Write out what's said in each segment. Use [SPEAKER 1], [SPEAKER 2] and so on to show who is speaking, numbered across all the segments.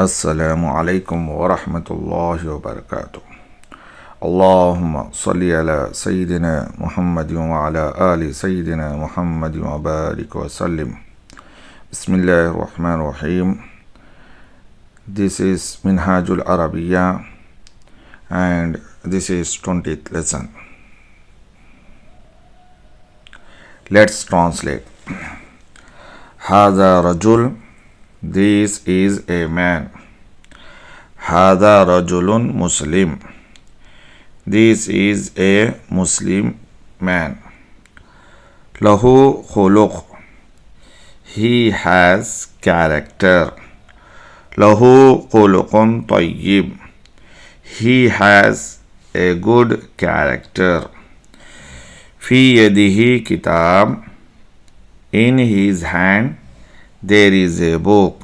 [SPEAKER 1] Assalamu alaikum wa rahmatullahi wa barakatuh. Allahumma salli ala Sayyidina Muhammadin wa ala ali Sayyidina Muhammadin wa barik wa sallim. Bismillahir Rahmanir Rahim. This is Minhajul Arabiya and this is 20th lesson. Let's translate. Hadha rajul, this is a man. Hadha rajulun Muslim, this is a Muslim man. Lahu khuluq, he has character. Lahu khuluqun tayyib, he has a good character. Fi yadihi kitab, in his hand there is a book.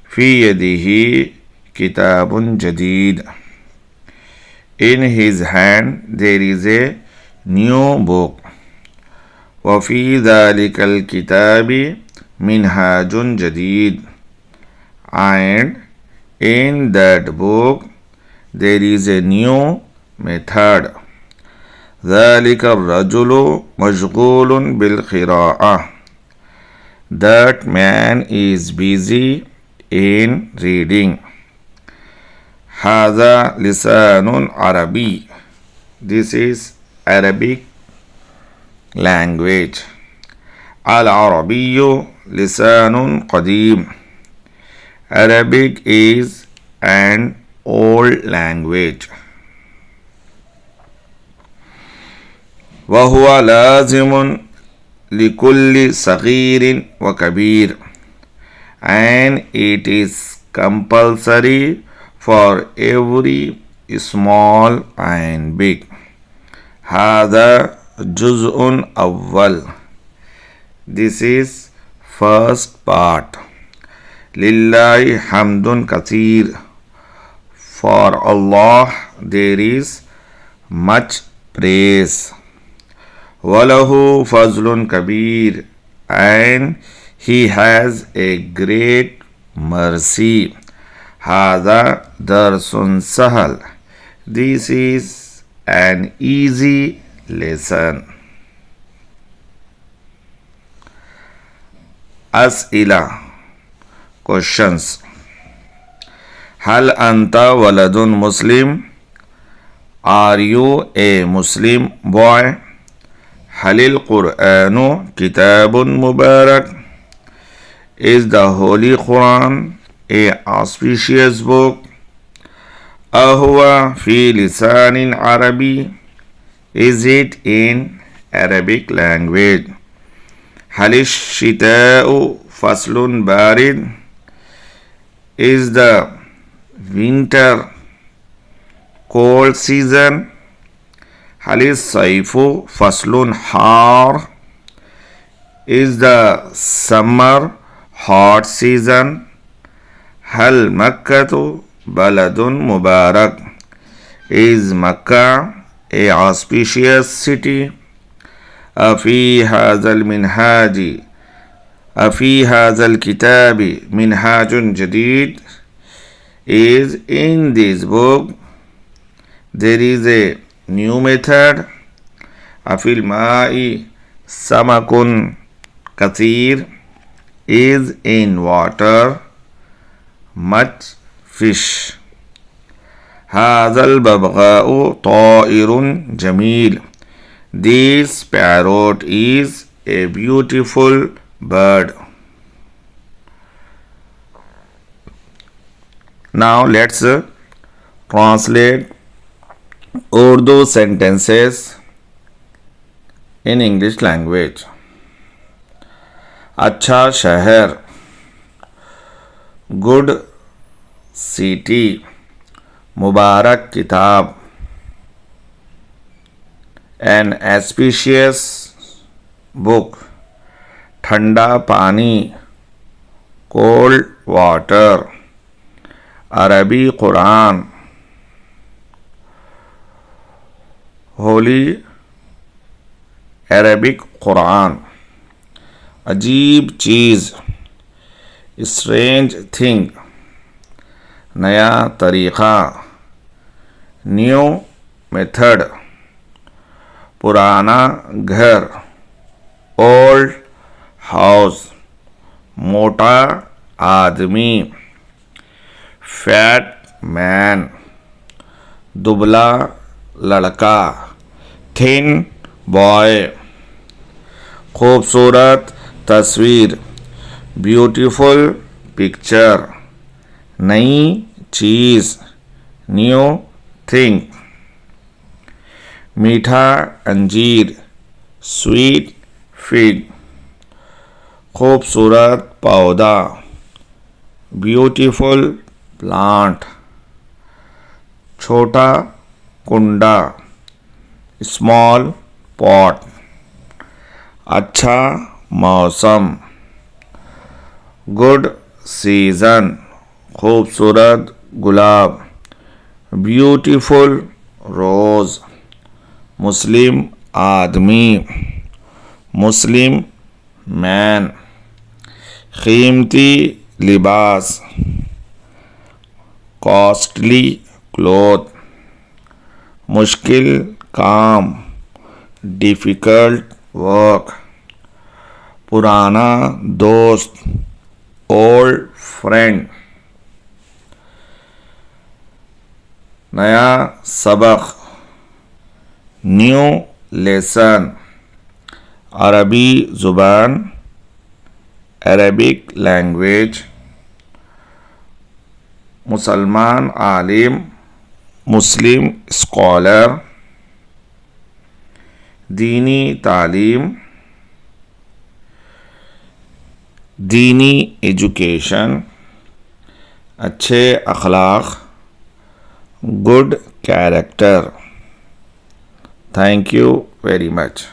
[SPEAKER 1] Fi yadihi kitabun jadid, in his hand there is a new book. Wa fi dhalikal kitabi minhajun jadid, and in that book there is a new method. ذلك الرجل مشغول بالقراءة, that man is busy in reading. هذا لسان عربي, this is Arabic language. العربي لسان قديم, Arabic is an old language. وهو لازم لكل صغير وكبير, and it is compulsory for every small and big. هذا جزء أول, this is first part. لله حمد كثير, for Allah there is much praise. وَلَهُ فَضْلٌ كَبِيرٌ, and he has a great mercy. هَذَا دَرْسٌ سَهَلٌ, this is an easy lesson. أسئلة, questions. هل أنت ولد مسلم, are you a Muslim boy? هل القرآن كتاب مبارك, is the Holy Quran a auspicious book? أهو في لسان عربي, is it in Arabic language? هل الشتاء فصل بارد, is the winter cold season? هل الصيف فصل حار, is the summer hot season? هل مكة بلد مبارك, is Makkah a auspicious city? أفي هذا المنهاج أفي هذا الكتاب منهاج جديد, is in this book there is a new method? أفي الماء سمك كثير, is in water much fish. هذا الببغاء طائر جميل, this parrot is a beautiful bird. Now let's translate Urdu sentences in English language. अच्छा शहर, good city. मुबारक किताब, an auspicious book. ठंडा पानी, cold water. अरबी Quran, Holy Arabic Quran. अजीब चीज़, strange thing. नया तरीक़ा, new method. पुराना घर, ओल्ड हाउस, मोटा आदमी, फैट मैन, दुबला लड़का, थिन बॉय। खूबसूरत तस्वीर, ब्यूटीफुल पिक्चर। नई चीज़, न्यू थिंग। मीठा अंजीर, स्वीट फिग। खूबसूरत पौधा, ब्यूटीफुल प्लांट। छोटा कुंडा, स्मॉल पॉट। अच्छा मौसम, गुड सीज़न। खूबसूरत गुलाब, ब्यूटीफुल रोज़। मुस्लिम आदमी, मुस्लिम मैन। कीमती लिबास, कॉस्टली क्लोथ। मुश्किल काम, डिफ़िकल्ट वर्क। पुराना दोस्त, ओल्ड फ्रेंड। नया सबक, न्यू लेसन। अरबी ज़ुबान, अरबिक लैंग्वेज। मुसलमान आलिम, मुस्लिम स्कॉलर। दीनी तालीम, दीनी एजुकेशन। अच्छे अखलाक, good character. Thank you very much.